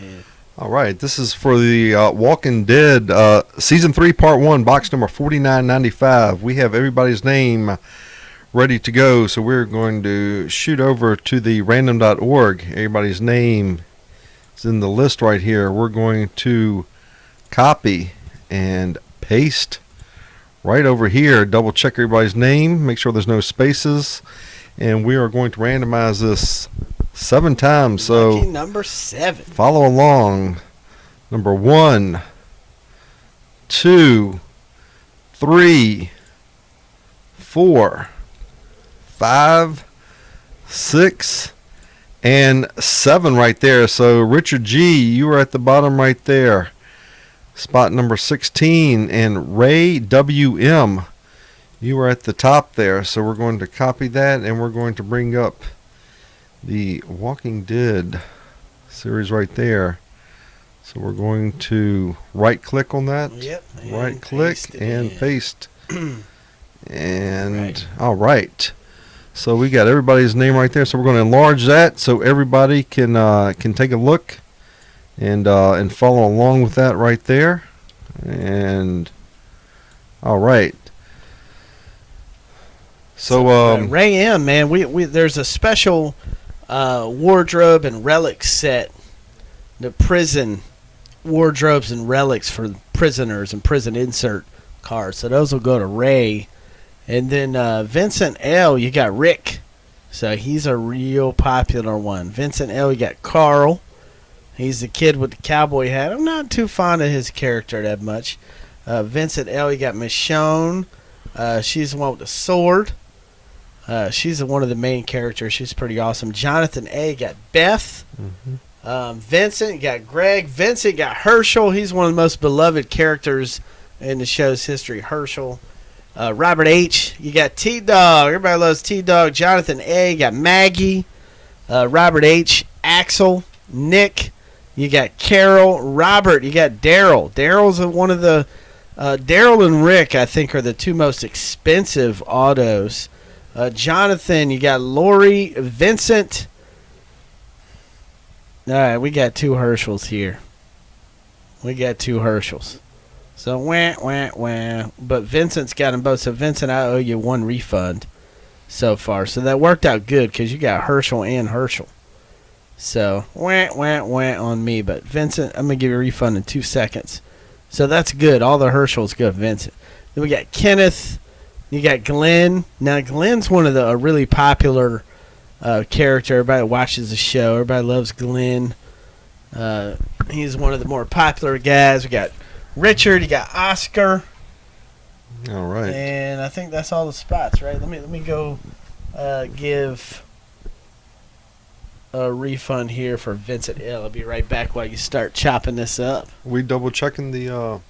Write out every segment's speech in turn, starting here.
ahead. All right, this is for the Walking Dead Season 3, Part 1, box number 4995. We have everybody's name ready to go, so we're going to shoot over to the random.org. Everybody's name is in the list right here. We're going to copy and paste right over here. Double check everybody's name, make sure there's no spaces, and we are going to randomize this 7 times. So Lucky number 7. follow along. Number 1, 2, 3, 4, 5, 6, and 7 right there. So Richard G, you were at the bottom right there. Spot number 16. And Ray WM, you were at the top there. So we're going to copy that, and we're going to bring up the Walking Dead series right there. So we're going to right click on that. Yep. Right click and paste. And all right. So we got everybody's name right there. So we're going to enlarge that so everybody can take a look and follow along with that right there. And all right. So Ray M, man, we there's a special wardrobe and relic set, the prison wardrobes and relics for prisoners and prison insert cards. So those will go to Ray. And then Vincent L, you got Rick. So he's a real popular one. Vincent L, you got Carl. He's the kid with the cowboy hat. I'm not too fond of his character that much. Vincent L, you got Michonne. She's the one with the sword. She's one of the main characters. She's pretty awesome. Jonathan A, you got Beth. Vincent, you got Greg. Vincent got Herschel. He's one of the most beloved characters in the show's history. Herschel. Robert H, you got T-Dog. Everybody loves T-Dog. Jonathan A, you got Maggie. Robert H, Axel. Nick, you got Carol. Robert, you got Daryl. Daryl's one of the Daryl and Rick, I think, are the two most expensive autos. Jonathan, you got Lori. Vincent. All right, we got 2 Herschels here. We got 2 Herschels. So, wah. But Vincent's got them both. So, Vincent, I owe you 1 refund so far. So, that worked out good because you got Herschel and Herschel. So, wah on me. But, Vincent, I'm going to give you a refund in 2 seconds. So, that's good. All the Herschels go to Vincent. Then we got Kenneth. You got Glenn. Now, Glenn's one of the really popular character. Everybody watches the show. Everybody loves Glenn. He's one of the more popular guys. We got Richard, you got Oscar. all right. And I think that's all the spots, right? Let me go give a refund here for Vincent L. I'll be right back while you start chopping this up. We double checking the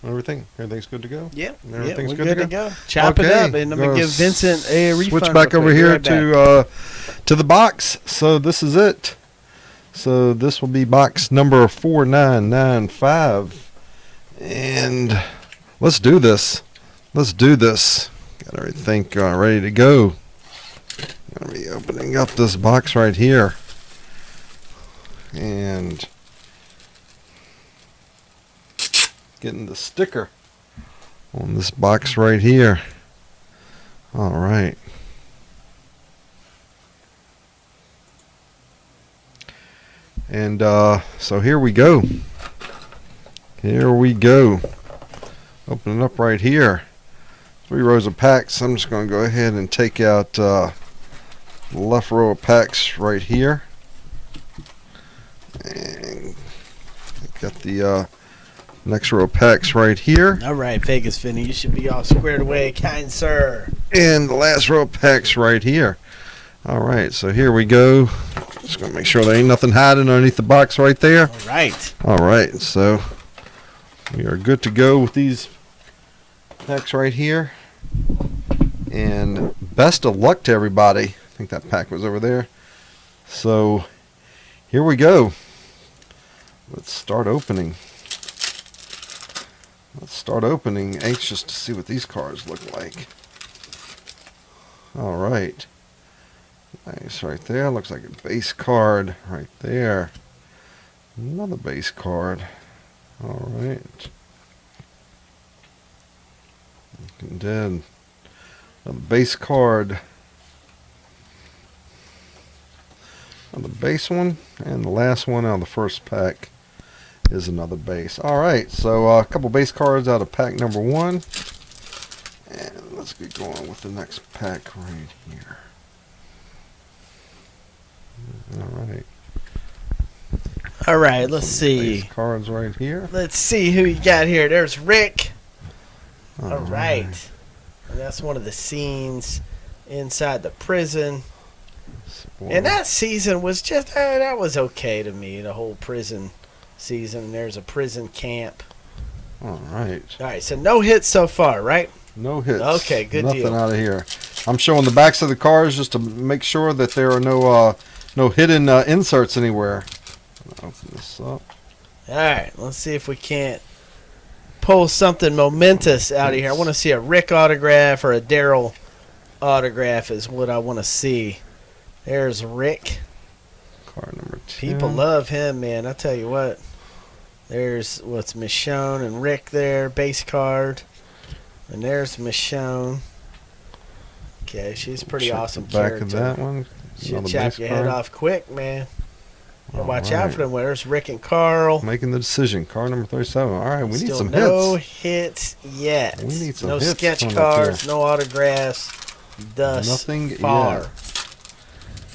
everything. Everything's good to go. Yep. Everything's We're good to go. Chop it up, and let me give Vincent a refund. Switch back over here to the box. So this is it. So this will be box number 4995. And let's do this. Got everything ready to go. Gonna be opening up this box right here. And getting the sticker on this box right here. All right. And so here we go. Opening up right here. 3 rows of packs. I'm just going to go ahead and take out the left row of packs right here. And got the next row of packs right here. All right, Vegas Vinny, you should be all squared away, kind sir. And the last row of packs right here. All right, so here we go. Just going to make sure there ain't nothing hiding underneath the box right there. All right. All right, so we are good to go with these packs right here. And best of luck to everybody. I think that pack was over there. So here we go. Let's start opening. Anxious to see what these cards look like. All right. Nice right there. Looks like a base card right there. Another base card. All right. And then another base card. On the base one, and the last one out of the first pack is another base. All right, so a couple base cards out of pack number 1, and let's get going with the next pack right here. All right. All right, let's Some see. base cards right here. Let's see who you got here. There's Rick. All All right. And that's one of the scenes inside the prison. And that season was just, that was okay to me, the whole prison season. There's a prison camp. All right. All right, so no hits so far, right? No hits. Okay, good Nothing deal. out of here. I'm showing the backs of the cards just to make sure that there are no hidden inserts anywhere. Open this up. All right, let's see if we can't pull something momentous out of here. I want to see a Rick autograph or a Daryl autograph is what I want to see. There's Rick. Card number 2. People love him, man. I tell you what. There's what's Michonne and Rick there, base card. And there's Michonne. Okay, she's a pretty Check awesome the back character. of that one. She'll Another chop base your card. head off quick, man. All Watch out right. for them. There's Rick and Carl. Making the decision. Card number 37. All right, we need Still some no hits. hits yet. We need some no hits sketch coming up here. cards, no autographs. Thus Nothing far. yet.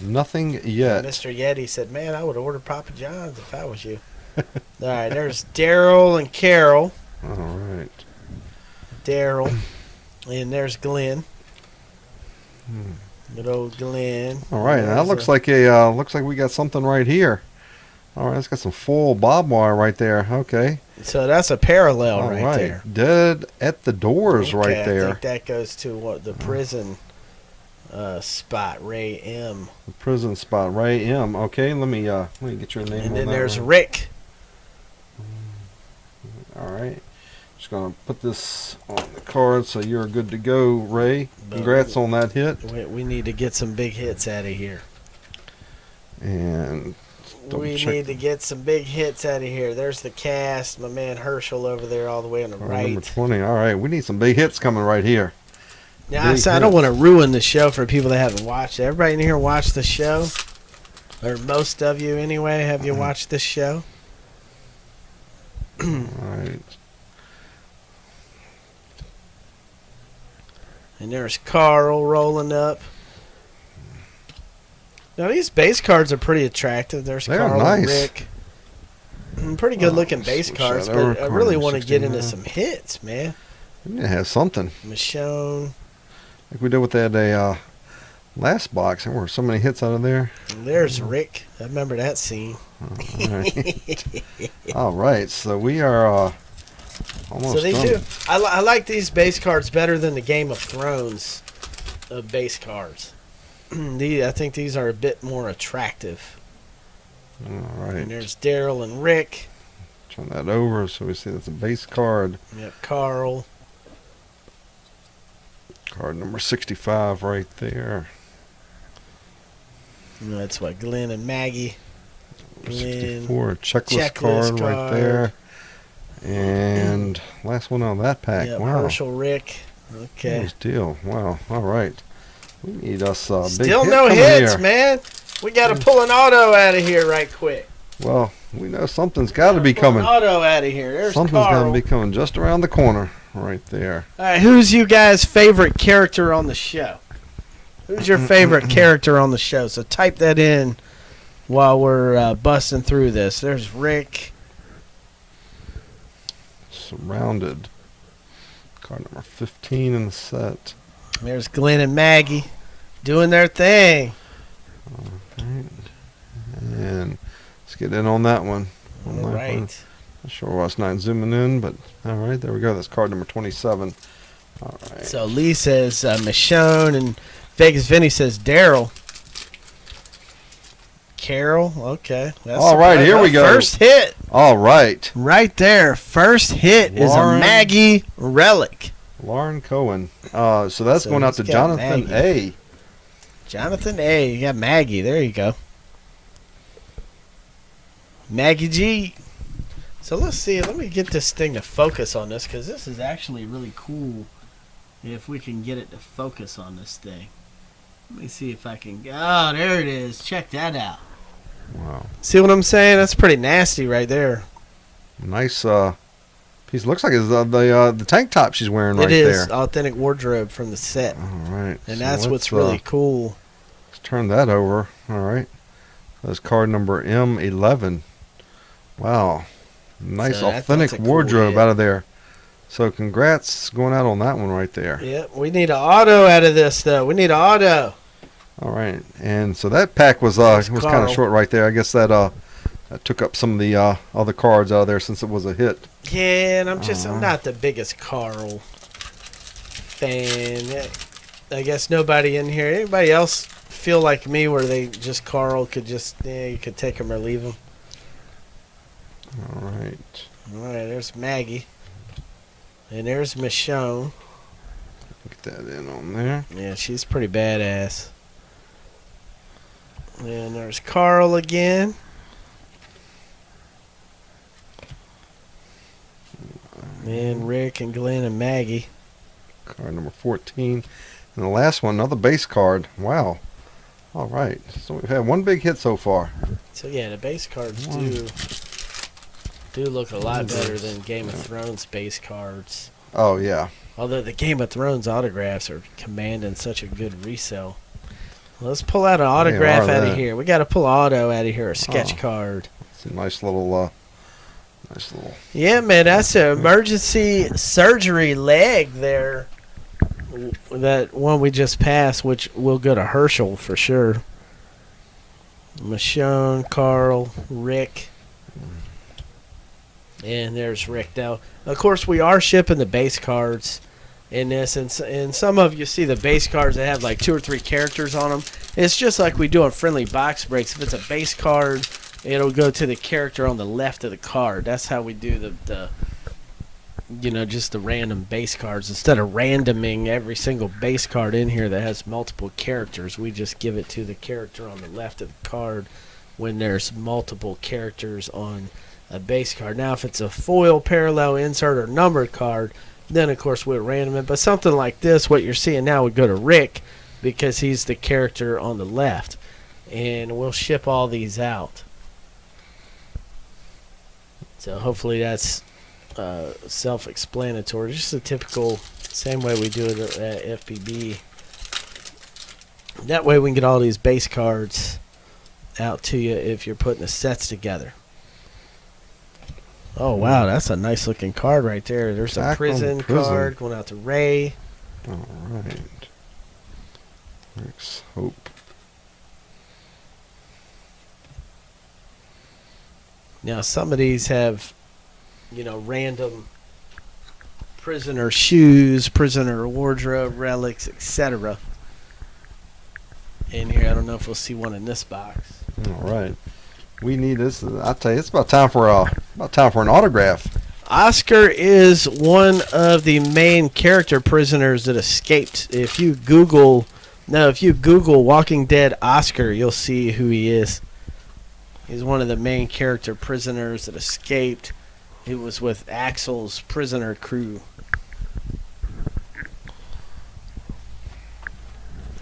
Nothing yet. Mr. Yeti said, man, I would order Papa John's if I was you. All right, there's Daryl and Carol. All right. Daryl. And there's Glenn. Hmm. Good old Glenn. All right, now that There's looks a- like we got something right here. All right, it's got some full barbed wire right there. Okay. So that's a parallel All right, right. there. Dead at the doors Okay, right I there. think that goes to what the prison spot, Ray M. The prison spot, Ray M. Okay, let me get your name And on then that there's one. Rick. All right. Just gonna put this on the card so you're good to go, Ray. But Congrats on that hit. We need to get some big hits out of here. And double We check need to get some big hits out of here. There's the cast. My man Herschel over there all the way on the card number right. 20. All right, we need some big hits coming right here. Now, Big I don't hits. want to ruin the show for people that haven't watched it. Everybody in here watched the show? Or most of you anyway, have you watched this show? All right. And there's Carl rolling up. Now, these base cards are pretty attractive. There's They are Carl and nice. Rick. Pretty good looking Oh, base switch cards, that over. but I Card really number want to get into 69. some hits, man. We need to have something Michonne. like we did with that last box. There were so many hits out of there. And there's Rick. I remember that scene. All right. All right, so we are almost So they done. do. I like these base cards better than the Game of Thrones of base cards. I think these are a bit more attractive. All And right. there's Daryl and Rick. Turn that over so we see that's a base card. Yep, Carl. Card number 65 right there. And that's what Glenn and Maggie. Glenn. 64 checklist Checklist card right card. there. And last one on that pack. Yep, Wow. Herschel, Rick. Okay. Nice deal. Wow. All right. We need us a big Still hit no coming hits, here. man. We got to pull an auto out of here right quick. Well, we know something's got to be Pull an coming. auto out of here. There's Something's Carl. going to be coming just around the corner right there. All right, who's you guys' favorite character on the show? Who's your favorite character on the show? So type that in while we're busting through this. There's Rick. Surrounded. Card number 15 in the set. There's Glenn and Maggie doing their thing. Right. And let's get in on that one. All On that one. right. Not sure why it's not zooming in, but all right, there we go. That's card number 27. All right. So Lee says Michonne, and Vegas Vinny says Daryl. Carol, okay. That's All right, here we go. First hit All right. right there. First hit is a Lauren. Maggie relic. Lauren Cohen. So that's So going out to he's got Jonathan Maggie. A. Jonathan A. You got Maggie. There you go. Maggie G. So let's see. Let me get this thing to focus on this because this is actually really cool. If we can get it to focus on this thing. Let me see if I can. Oh, there it is. Check that out. Wow. See what I'm saying? That's pretty nasty right there. Nice piece. Looks like it's the tank top she's wearing right It is there. authentic wardrobe from the set. All right. And so that's let's, what's really cool. Let's turn that over. All right. That's card number M11. Wow. Nice So authentic that's a cool wardrobe hit. out of there. So congrats going out on that one right there. Yep, we need an auto out of this though. We need an auto. All right. And so that pack was kind Carl. of short right there. I guess that took up some of the other cards out of there since it was a hit. Yeah, and I'm not the biggest Carl fan. I guess nobody in here. Anybody else feel like me where they just Carl could just you could take him or leave him. All right. All right, there's Maggie. And there's Michonne. Get that in on there. Yeah, she's pretty badass. And there's Carl again. And Rick and Glenn and Maggie. Card number 14. And the last one, another base card. Wow. All right. So we've had one big hit so far. So yeah, the base cards do look a lot better than Game of Thrones base cards. Oh, yeah. Although the Game of Thrones autographs are commanding such a good resale. Let's pull out an autograph are out that. of here. We got to pull an auto out of here, a sketch Oh. card. It's a nice little. Yeah, man, that's an emergency surgery leg there. That one we just passed, which will go to Herschel for sure. Michonne, Carl, Rick. And there's Rick. Now, of course, we are shipping the base cards in this. And some of you see the base cards that have like 2 or 3 characters on them. It's just like we do on friendly box breaks. If it's a base card, it'll go to the character on the left of the card. That's how we do the just the random base cards. Instead of randoming every single base card in here that has multiple characters, we just give it to the character on the left of the card when there's multiple characters on a base card. Now, if it's a foil, parallel, insert, or numbered card, then of course we'll random it. But something like this, what you're seeing now, would go to Rick because he's the character on the left. And we'll ship all these out. So hopefully that's self-explanatory. Just a typical same way we do it at FPB. That way we can get all these base cards out to you if you're putting the sets together. Oh wow, that's a nice looking card right there. There's a Back on prison card going out to Ray. All right. Rick's Hope. Now some of these have, random prisoner shoes, prisoner wardrobe, relics, etc. In here, I don't know if we'll see one in this box. All right. We need this. I'll tell you, it's about time for an autograph. Oscar is one of the main character prisoners that escaped. If you Google Walking Dead Oscar, you'll see who he is. He's one of the main character prisoners that escaped. He was with Axel's prisoner crew.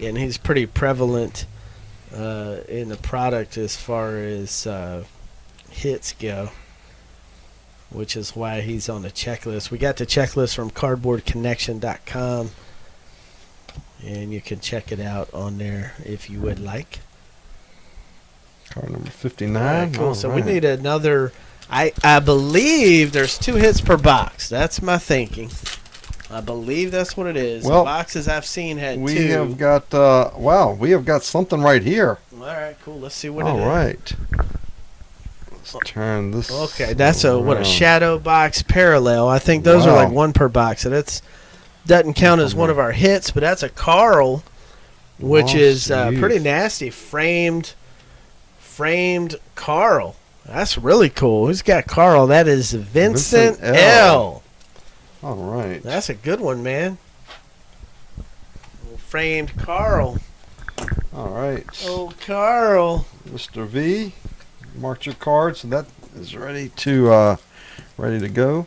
And he's pretty prevalent in the product as far as hits go, which is why he's on the checklist. We got the checklist from cardboardconnection.com, and you can check it out on there if you would like. Card number 59. All right, cool. All So right. we need another. I believe there's 2 hits per box. That's my thinking. I believe that's what it is. Well, the boxes I've seen had 2. We have got we have got something right here. All right, cool. Let's see what it All is. right. Let's turn this. Okay, that's a around. shadow box parallel. I think those are Wow. like 1 per box. So that's doesn't count as one of our hits, but that's a Carl, which Oh, is sweet. pretty nasty. Framed Carl. That's really cool. Who's got Carl? That is Vincent Vincent L. L. All right. That's a good one, man. Framed Carl. All right. Oh, Carl. Mr. V, marked your card, so that is ready to go.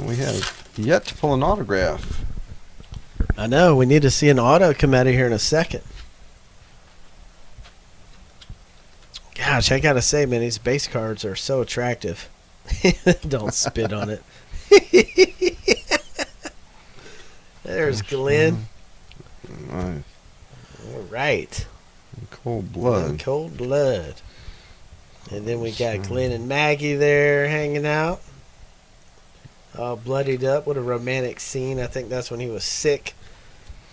We have yet to pull an autograph. I know. We need to see an auto come out of here in a second. Gosh, I gotta say, man, these base cards are so attractive. Don't spit on it. There's Glenn. Nice. All right. Cold blood. Cold blood. And then we got Glenn and Maggie there hanging out. All bloodied up. What a romantic scene. I think that's when he was sick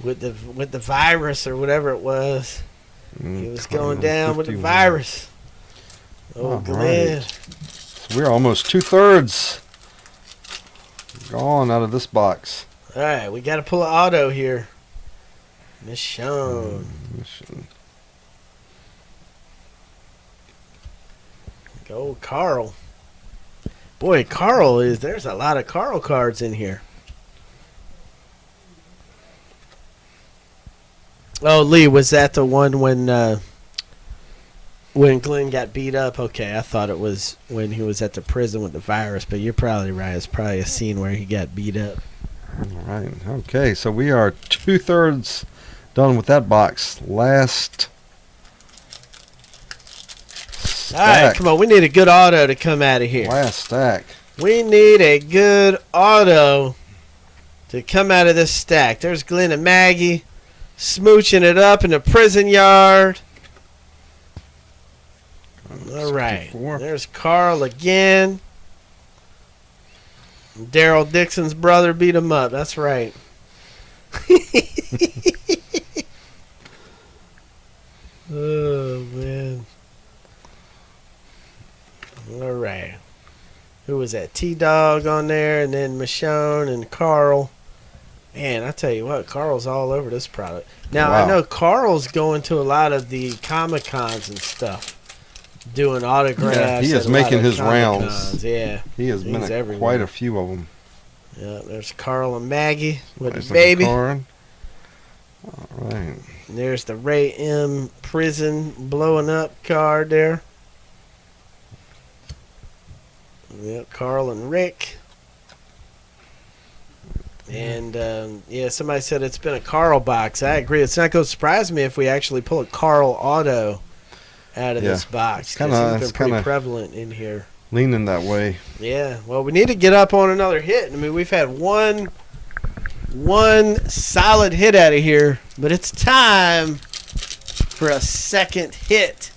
with the virus or whatever it was. He was going down with the virus. Oh, Glenn. Right. So we're almost 2/3 gone out of this box. All right, we got to pull an auto here. Michonne. Go, Carl. Boy, there's a lot of Carl cards in here. Oh, Lee, was that the one when Glenn got beat up? Okay, I thought it was when he was at the prison with the virus, but you're probably right. It's probably a scene where he got beat up. All right. Okay, so we are 2/3 done with that box. Last stack. All right, come on. We need a good auto to come out of here. Last stack. We need a good auto to come out of this stack. There's Glenn and Maggie smooching it up in the prison yard. All right. 64. There's Carl again. Daryl Dixon's brother beat him up. That's right. Oh, man. All right. Who was that? T-Dog on there, and then Michonne and Carl. Man, I tell you what, Carl's all over this product. Now, Wow. I know Carl's going to a lot of the Comic-Cons and stuff, doing autographs. Yeah, he is at a lot making of his Comic-Cons. rounds. Yeah. He has been He's at everywhere. quite a few of them. Yeah, there's Carl and Maggie with Nice the baby. looking card. All right. And there's the Ray M. Prison blowing up card there. Yep, Carl and Rick. And, yeah, somebody said it's been a Carl box. I agree. It's not going to surprise me if we actually pull a Carl auto out of this box. 'Cause he's been pretty prevalent in here. Leaning that way. Yeah, well, we need to get up on another hit. I mean, we've had one solid hit out of here, but it's time for a second hit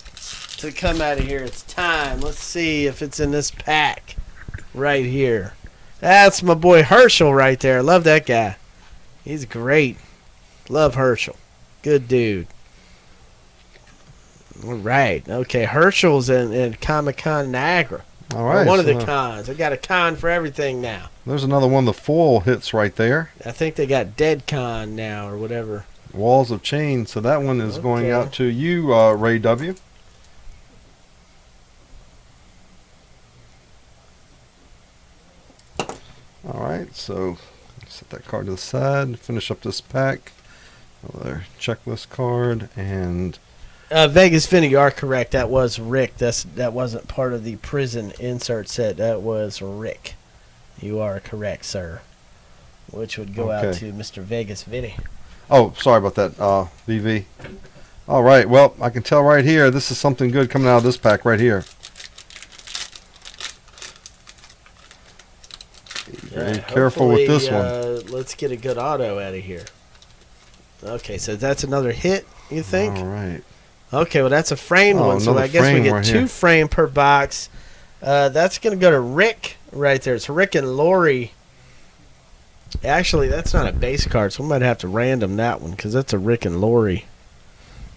to come out of here. It's time. Let's see if it's in this pack right here. That's my boy Herschel right there. Love that guy. He's great. Love Herschel. Good dude. All right. Okay, Herschel's in Comic-Con Niagara. All right. One of so the cons. I got a con for everything now. there's another one of the foil hits right there. I think they got Dead Con now or whatever. Walls of Chain. So that one is going Okay. out to you, Ray W. All right. So set that card to the side. Finish up this pack. Another checklist card and Vegas Vinny, you are correct. That was Rick. That wasn't part of the prison insert set. That was Rick. You are correct, sir. Which would go out Okay. to Mr. Vegas Vinny. oh, sorry about that, VV. All right. Well, I can tell right here. This is something good coming out of this pack right here. Be very careful with this one. Let's get a good auto out of here. Okay, so that's another hit, you think? All right. Okay, well, that's a framed Oh, one, so another I guess we frame get right 2 here. frame per box. That's going to go to Rick right there. It's Rick and Lori. Actually, that's not a base card, so we might have to random that one because that's a Rick and Lori.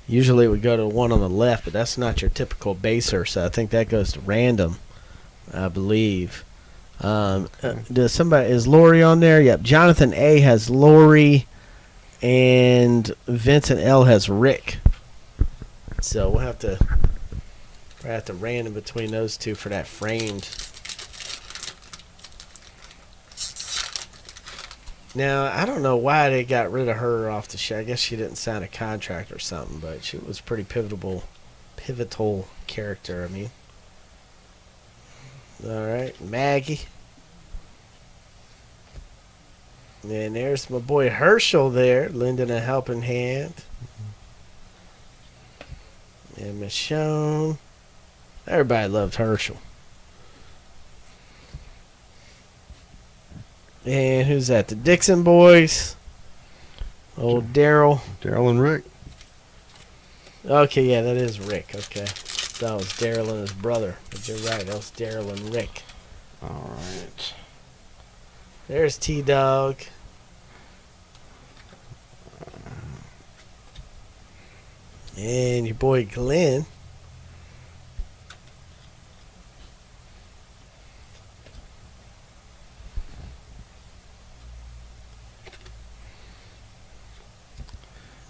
Usually it would go to the one on the left, but that's not your typical baser, so I think that goes to random, I believe. Is Lori on there? Yep. Jonathan A has Lori, and Vincent L has Rick. So we'll have to random between those two for that framed. Now, I don't know why they got rid of her off the show. I guess she didn't sign a contract or something, but she was pretty pivotal pivotal character. I mean, all right, Maggie. And there's my boy Herschel there, lending a helping hand. And Michonne. Everybody loved Herschel. And who's that? The Dixon boys. Old Daryl. Daryl and Rick. Okay, yeah, that is Rick. Okay. That was Daryl and his brother. But you're right, that was Daryl and Rick. All right. There's T-Dog. And your boy Glenn.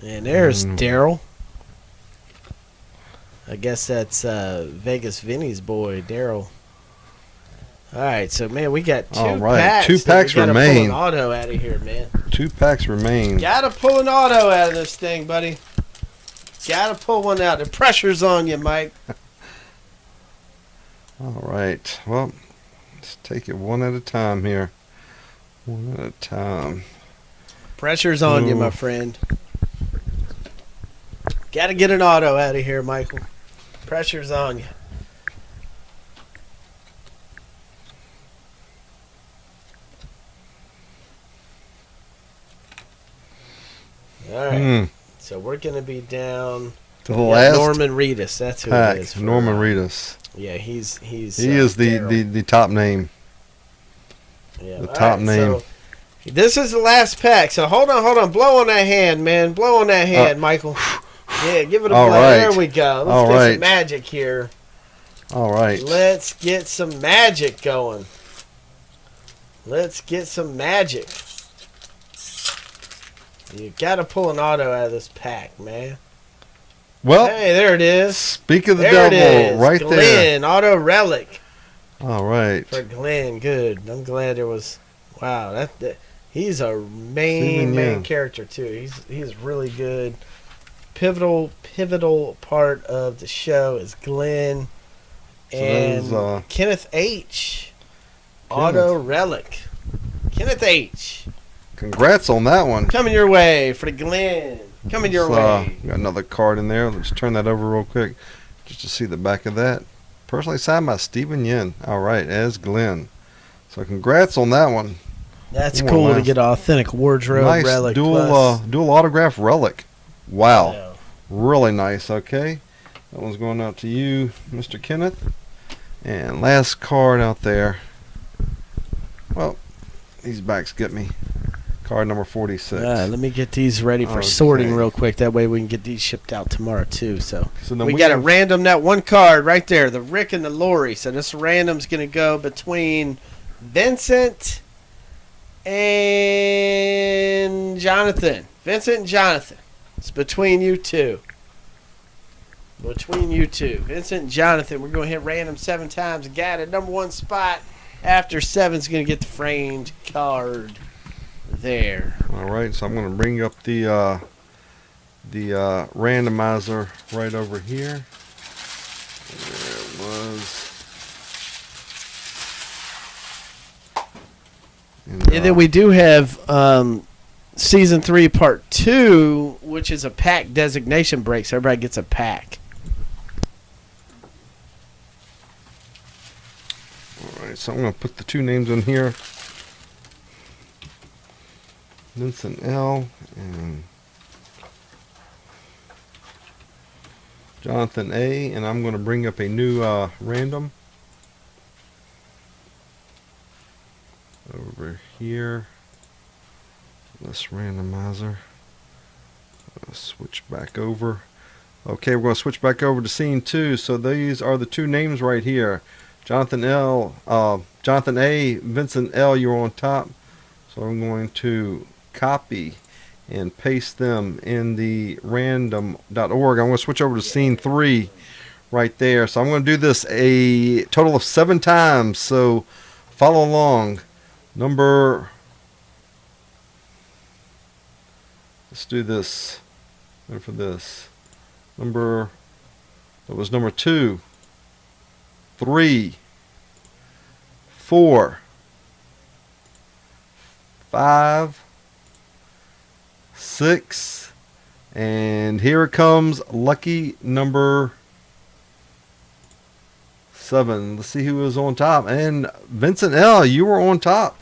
And there's Daryl. I guess that's Vegas Vinny's boy, Daryl. All right, so man, we got two All right, packs. 2 packs we gotta remain. Pull an auto out of here, man. 2 packs remain. Gotta pull an auto out of this thing, buddy. Gotta pull one out. The pressure's on you, Mike. All right. Well, let's take it one at a time here. One at a time. Pressure's on you, Ooh. my friend. Gotta get an auto out of here, Michael. Pressure's on you. All right. Hmm. So we're gonna be down. The Yeah, last Norman Reedus. That's who pack. it is. Norman Reedus. Yeah, he's He is Daryl. the top name. Yeah. the All top name. So this is the last pack. So hold on. Blow on that hand, man. Blow on that hand, Michael. Yeah, give it a All blow. right. There we go. Let's All get right. some magic here. All right. Let's get some magic going. Let's get some magic. You got to pull an auto out of this pack, man. Well, Hey, there it is. speak of the There it devil, is. right Glenn, auto relic there. All right. for Glenn. Good. I'm glad there was. Wow, that he's a Stephen main Yen. character too. He's really good. Pivotal part of the show is Glenn So and that is, Kenneth H. Auto relic. Kenneth H. Congrats on that one. Coming your way for the Glenn. Coming your way. Got another card in there. Let's turn that over real quick just to see the back of that. Personally signed by Stephen Yen. All right, as Glenn. So congrats on that one. That's Come on, cool to man. get an authentic wardrobe Nice relic. dual plus. dual autograph relic. Wow. Yeah. Really nice. Okay. That one's going out to you, Mr. Kenneth. And last card out there. Well, these backs get me. Card number 46. Let me get these ready for Okay. sorting real quick. That way we can get these shipped out tomorrow too. So So then we got to have- random that one card right there, the Rick and the Lori. So this random's going to go between Vincent and Jonathan. Vincent and Jonathan. It's between you two. Between you two. Vincent and Jonathan. We're going to hit random 7 times. Got it. Number 1 spot after 7's going to get the framed card there. All right, so I'm going to bring up the randomizer right over here. There it was. And, And then we do have season 3 part 2, which is a pack designation break. So everybody gets a pack. all right, so I'm going to put the 2 names in here. Vincent L. and Jonathan A. And I'm going to bring up a new random over here. This randomizer. Switch back over. Okay, we're going to switch back over to scene 2. So these are the 2 names right here. Jonathan L. Jonathan A. Vincent L. You're on top. So I'm going to copy and paste them in the random.org. I'm going to switch over to scene 3 right there. So I'm going to do this a total of 7 times. So follow along. Let's do this. Wait for this. Number It was number 2, 3, 4, 5, 6, and here it comes, lucky number 7. Let's see who was on top. And Vincent L., you were on top.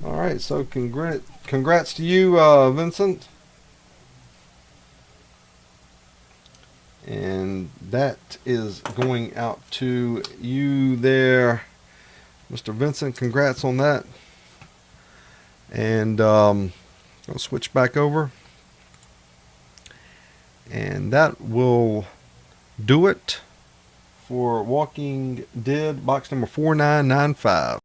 All right, so congrats to you, Vincent. And that is going out to you there, Mr. Vincent. Congrats on that. And I'll switch back over. And that will do it for Walking Dead box number 4995.